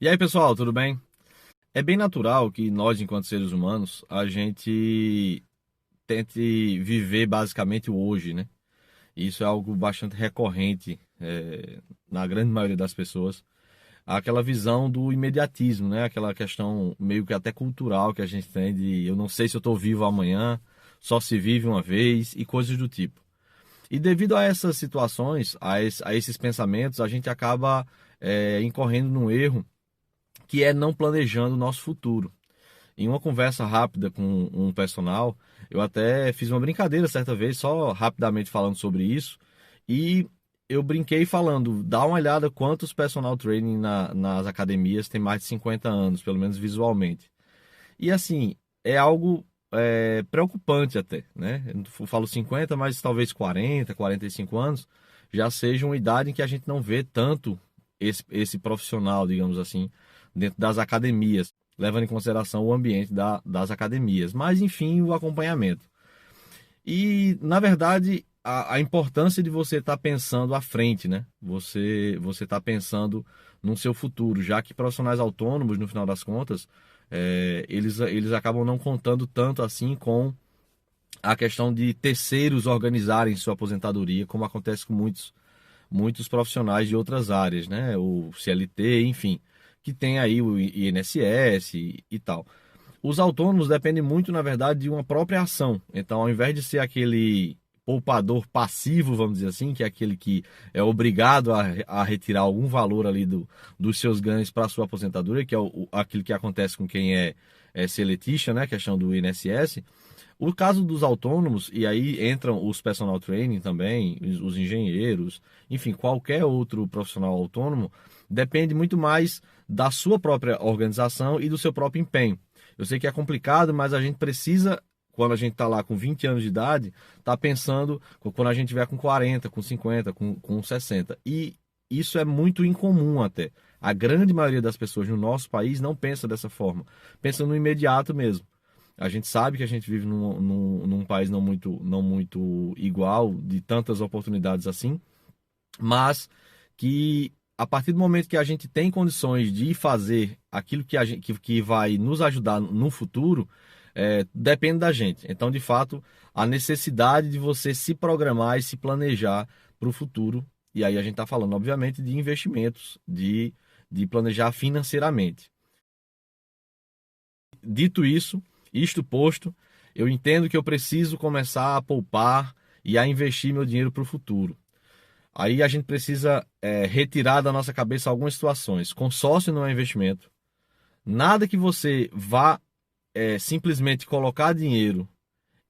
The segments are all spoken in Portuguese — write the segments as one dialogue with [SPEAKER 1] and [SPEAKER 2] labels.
[SPEAKER 1] E aí, pessoal, tudo bem? É bem natural que nós, enquanto seres humanos, a gente tente viver basicamente o hoje, né? Isso é algo bastante recorrente, na grande maioria das pessoas. Aquela visão do imediatismo, né? Aquela questão meio que até cultural que a gente tem de eu não sei se eu estou vivo amanhã, só se vive uma vez e coisas do tipo. E devido a essas situações, a esses pensamentos, a gente acaba incorrendo num erro que é não planejando o nosso futuro. Em uma conversa rápida com um personal, eu até fiz uma brincadeira certa vez, só rapidamente falando sobre isso, e eu brinquei falando, dá uma olhada quantos personal training nas academias tem mais de 50 anos, pelo menos visualmente. E assim, é algo preocupante até, né? Eu falo 50, mas talvez 40, 45 anos já seja uma idade em que a gente não vê tanto esse profissional, digamos assim, dentro das academias, levando em consideração o ambiente das academias, mas enfim, o acompanhamento. E, na verdade, a importância de você estar pensando à frente, né? Você está pensando no seu futuro, já que profissionais autônomos, no final das contas, eles acabam não contando tanto assim com a questão de terceiros organizarem sua aposentadoria, como acontece com muitos profissionais de outras áreas, né? O CLT, enfim, que tem aí o INSS e tal. Os autônomos dependem muito, na verdade, de uma própria ação. Então, ao invés de ser aquele poupador passivo, vamos dizer assim, que é aquele que é obrigado a retirar algum valor ali dos seus ganhos para a sua aposentadoria, que é aquilo que acontece com quem é seletista, né, questão do INSS. O caso dos autônomos, e aí entram os personal training também, os engenheiros, enfim, qualquer outro profissional autônomo, depende muito mais da sua própria organização e do seu próprio empenho. Eu sei que é complicado, mas a gente precisa, quando a gente está lá com 20 anos de idade, tá pensando quando a gente tiver com 40, com 50, com 60. E isso é muito incomum até. A grande maioria das pessoas no nosso país não pensa dessa forma. Pensa no imediato mesmo. A gente sabe que a gente vive num país não muito igual, de tantas oportunidades assim, mas que a partir do momento que a gente tem condições de fazer aquilo que vai nos ajudar no futuro, depende da gente. Então, de fato, a necessidade de você se programar e se planejar para o futuro, e aí a gente está falando, obviamente, de investimentos, de planejar financeiramente. Dito isso, isto posto, eu entendo que eu preciso começar a poupar e a investir meu dinheiro para o futuro. Aí a gente precisa retirar da nossa cabeça algumas situações. Consórcio não é investimento. Nada que você vá simplesmente colocar dinheiro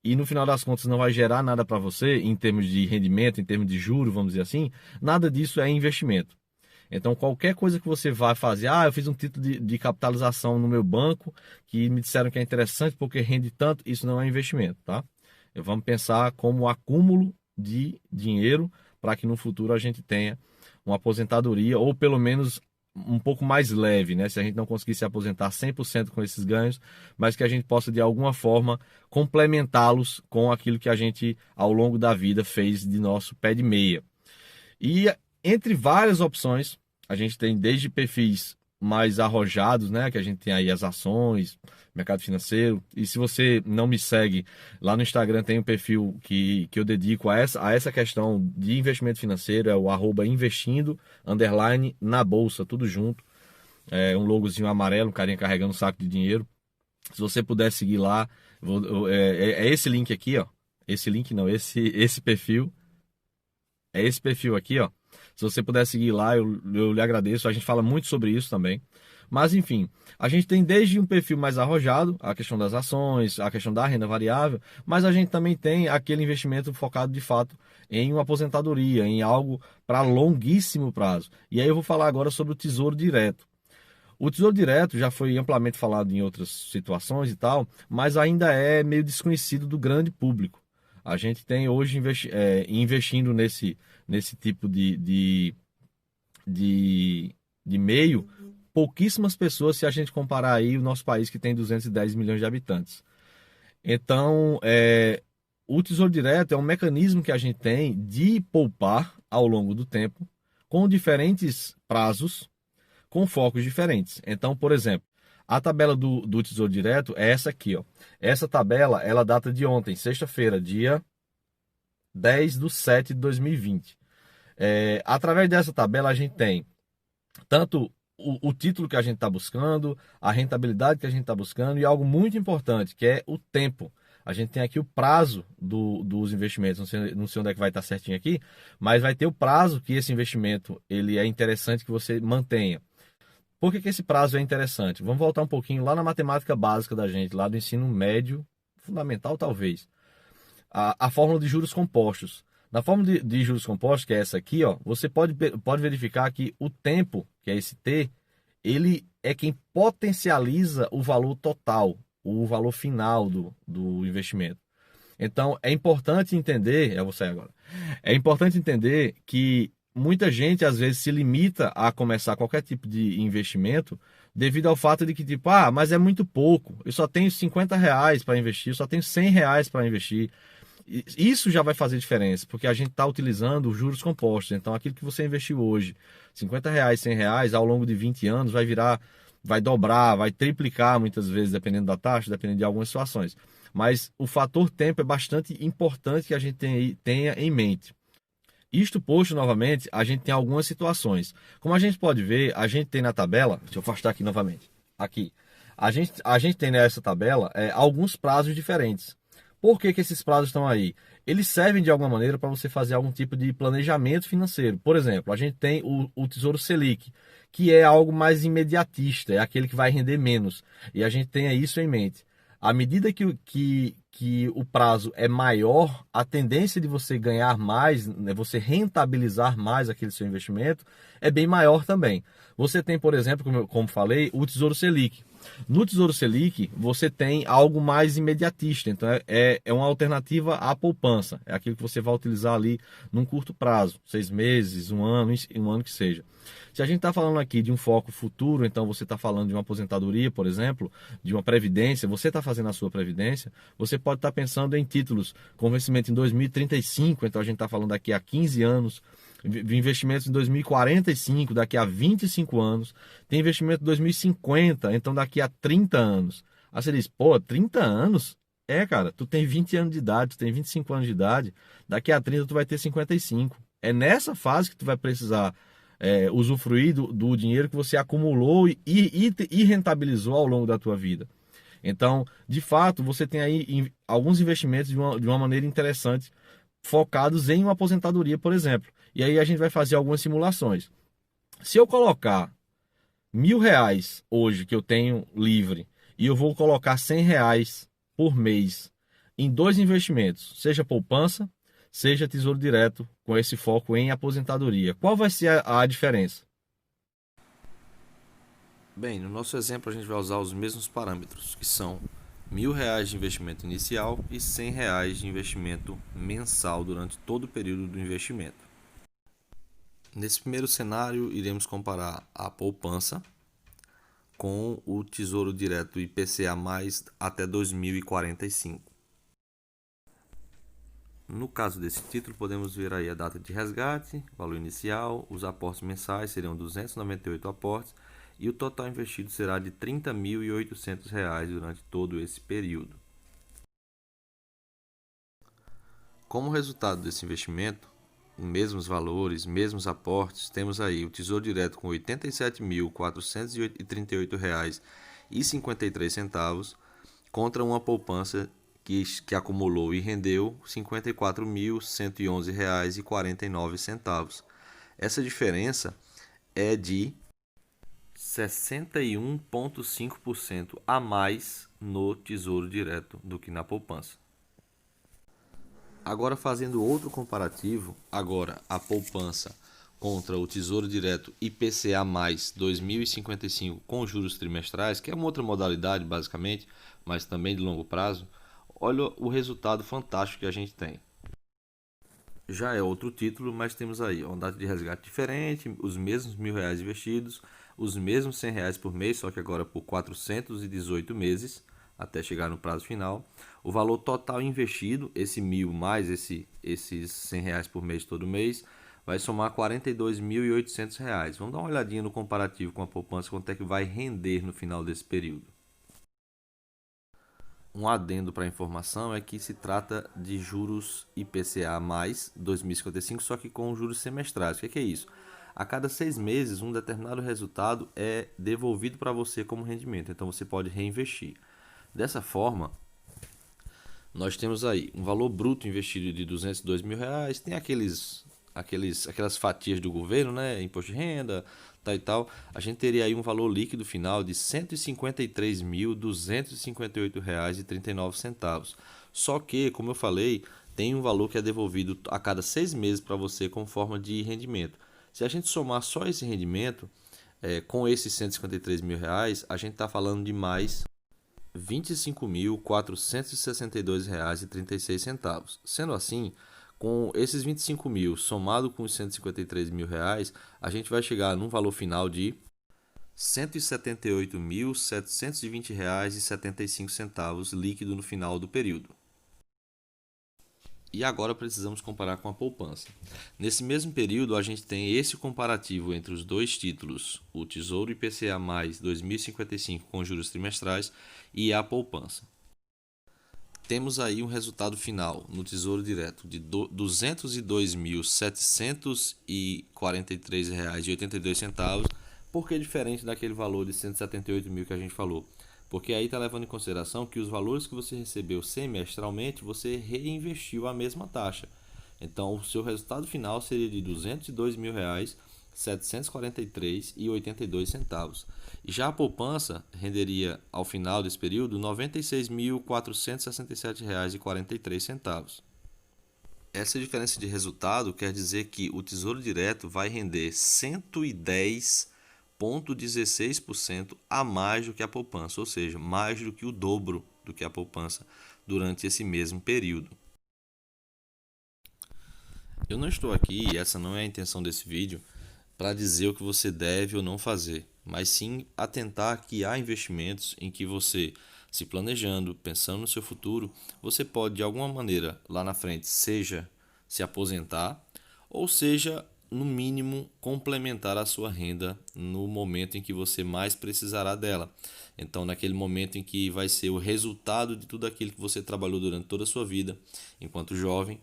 [SPEAKER 1] e no final das contas não vai gerar nada para você em termos de rendimento, em termos de juro, vamos dizer assim, nada disso é investimento. Então, qualquer coisa que você vá fazer, eu fiz um título de capitalização no meu banco que me disseram que é interessante porque rende tanto, isso não é investimento, tá? Vamos pensar como acúmulo de dinheiro para que no futuro a gente tenha uma aposentadoria ou pelo menos um pouco mais leve, né? Se a gente não conseguir se aposentar 100% com esses ganhos, mas que a gente possa de alguma forma complementá-los com aquilo que a gente ao longo da vida fez de nosso pé de meia. E entre várias opções, a gente tem desde perfis mais arrojados, né? Que a gente tem aí as ações, mercado financeiro. E se você não me segue, lá no Instagram tem um perfil que eu dedico a essa questão de investimento financeiro, é o investindo, na bolsa, tudo junto. É um logozinho amarelo, um carinha carregando um saco de dinheiro. Se você puder seguir lá, é esse link aqui, ó. Esse link não, esse perfil. É esse perfil aqui, ó. Se você puder seguir lá, eu lhe agradeço. A gente fala muito sobre isso também. Mas, enfim, a gente tem desde um perfil mais arrojado, a questão das ações, a questão da renda variável, mas a gente também tem aquele investimento focado de fato em uma aposentadoria, em algo para longuíssimo prazo. E aí eu vou falar agora sobre o Tesouro Direto. O Tesouro Direto já foi amplamente falado em outras situações e tal, mas ainda é meio desconhecido do grande público. A gente tem hoje investindo nesse tipo de meio, pouquíssimas pessoas se a gente comparar aí o nosso país que tem 210 milhões de habitantes. Então, o Tesouro Direto é um mecanismo que a gente tem de poupar ao longo do tempo, com diferentes prazos, com focos diferentes. Então, por exemplo, a tabela do Tesouro Direto é essa aqui, ó. Essa tabela, ela data de ontem, sexta-feira, dia 10/7/2020. Através dessa tabela, a gente tem tanto o título que a gente está buscando, a rentabilidade que a gente está buscando e algo muito importante, que é o tempo. A gente tem aqui o prazo dos investimentos, não sei onde é que vai estar certinho aqui, mas vai ter o prazo que esse investimento ele é interessante que você mantenha. Por que esse prazo é interessante? Vamos voltar um pouquinho lá na matemática básica da gente, lá do ensino médio, fundamental talvez. A fórmula de juros compostos. Na fórmula de juros compostos, que é essa aqui, ó, você pode verificar que o tempo, que é esse T, ele é quem potencializa o valor total, o valor final do investimento. Então, é importante entender, eu vou sair agora, é importante entender que muita gente, às vezes, se limita a começar qualquer tipo de investimento devido ao fato de que, tipo, mas é muito pouco, eu só tenho R$ 50 para investir, eu só tenho R$ 100 para investir. Isso já vai fazer diferença, porque a gente está utilizando os juros compostos. Então, aquilo que você investiu hoje, R$ 50, R$ 100, ao longo de 20 anos, vai dobrar, vai triplicar muitas vezes, dependendo da taxa, dependendo de algumas situações. Mas o fator tempo é bastante importante que a gente tenha em mente. Isto posto novamente, a gente tem algumas situações. Como a gente pode ver, a gente tem na tabela, deixa eu afastar aqui novamente, aqui. A gente tem nessa tabela alguns prazos diferentes. Por que esses prazos estão aí? Eles servem de alguma maneira para você fazer algum tipo de planejamento financeiro. Por exemplo, a gente tem o Tesouro Selic, que é algo mais imediatista, é aquele que vai render menos. E a gente tem isso em mente. À medida que o prazo é maior, a tendência de você ganhar mais, né, você rentabilizar mais aquele seu investimento, é bem maior também. Você tem, por exemplo, como falei, o Tesouro Selic. No Tesouro Selic, você tem algo mais imediatista, então é uma alternativa à poupança, é aquilo que você vai utilizar ali num curto prazo, 6 meses, um ano que seja. Se a gente está falando aqui de um foco futuro, então você está falando de uma aposentadoria, por exemplo, de uma previdência, você está fazendo a sua previdência, você pode estar pensando em títulos com vencimento em 2035, então a gente está falando daqui a 15 anos, investimentos em 2045, daqui a 25 anos, tem investimento em 2050, então daqui a 30 anos. Aí você diz, pô, 30 anos? Cara, tu tem 20 anos de idade, tu tem 25 anos de idade, daqui a 30 tu vai ter 55. É nessa fase que tu vai precisar usufruir do dinheiro que você acumulou e rentabilizou ao longo da tua vida. Então, de fato, você tem aí alguns investimentos de uma maneira interessante, focados em uma aposentadoria, por exemplo. E aí a gente vai fazer algumas simulações. Se eu colocar R$ 1.000 hoje que eu tenho livre e eu vou colocar R$ 100 por mês em dois investimentos, seja poupança, seja tesouro direto, com esse foco em aposentadoria, qual vai ser a diferença?
[SPEAKER 2] Bem, no nosso exemplo a gente vai usar os mesmos parâmetros, que são R$ 1.000 de investimento inicial e R$ 100 de investimento mensal durante todo o período do investimento. Nesse primeiro cenário, iremos comparar a poupança com o Tesouro Direto IPCA+, até 2045. No caso desse título, podemos ver aí a data de resgate, valor inicial, os aportes mensais seriam 298 aportes e o total investido será de R$ 30.800 durante todo esse período. Como resultado desse investimento, mesmos valores, mesmos aportes, temos aí o Tesouro Direto com R$ 87.438,53 contra uma poupança que acumulou e rendeu R$ 54.111,49. Essa diferença é de 61,5% a mais no Tesouro Direto do que na poupança. Agora, fazendo outro comparativo, agora a poupança contra o Tesouro Direto IPCA+, 2055 com juros trimestrais, que é uma outra modalidade basicamente, mas também de longo prazo, olha o resultado fantástico que a gente tem. Já é outro título, mas temos aí uma data de resgate diferente, os mesmos R$ 1.000 investidos, os mesmos R$ 100 por mês, só que agora por 418 meses, até chegar no prazo final. O valor total investido, esse 1.000 mais esses R$ 100 por mês todo mês, vai somar R$ 42.800. Vamos dar uma olhadinha no comparativo com a poupança, quanto é que vai render no final desse período. Um adendo para a informação é que se trata de juros IPCA mais 2055, só que com juros semestrais. O que é isso? A cada 6 meses, um determinado resultado é devolvido para você como rendimento, então você pode reinvestir. Dessa forma, nós temos aí um valor bruto investido de R$ 202.000, tem aquelas fatias do governo, né? Imposto de renda, tal e tal. A gente teria aí um valor líquido final de R$ 153.258,39. Só que, como eu falei, tem um valor que é devolvido a cada 6 meses para você como forma de rendimento. Se a gente somar só esse rendimento, com esses R$ 153.000, a gente está falando de mais R$ 25.462,36. Sendo assim, com esses 25 mil somado com os R$ 153.000, a gente vai chegar num valor final de R$ 178.720,75 líquido no final do período. E agora precisamos comparar com a poupança. Nesse mesmo período, a gente tem esse comparativo entre os dois títulos, o Tesouro IPCA mais 2055 com juros trimestrais e a poupança. Temos aí um resultado final no Tesouro Direto de R$ 202.743,82. Por que diferente daquele valor de 178 mil que a gente falou? Porque aí está levando em consideração que os valores que você recebeu semestralmente, você reinvestiu a mesma taxa. Então, o seu resultado final seria de R$ 202.743,82. E já a poupança renderia, ao final desse período, R$ 96.467,43. Essa diferença de resultado quer dizer que o Tesouro Direto vai render 110,16% a mais do que a poupança, ou seja, mais do que o dobro do que a poupança durante esse mesmo período. Eu não estou aqui, e essa não é a intenção desse vídeo, para dizer o que você deve ou não fazer, mas sim atentar que há investimentos em que você, se planejando, pensando no seu futuro, você pode de alguma maneira lá na frente, seja se aposentar ou seja, no mínimo, complementar a sua renda no momento em que você mais precisará dela. Então, naquele momento em que vai ser o resultado de tudo aquilo que você trabalhou durante toda a sua vida, enquanto jovem,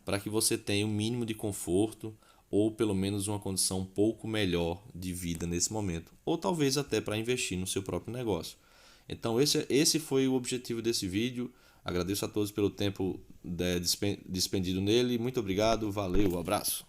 [SPEAKER 2] para que você tenha um mínimo de conforto ou pelo menos uma condição um pouco melhor de vida nesse momento, ou talvez até para investir no seu próprio negócio. Então esse foi o objetivo desse vídeo. Agradeço a todos pelo tempo despendido nele. Muito obrigado, valeu, abraço.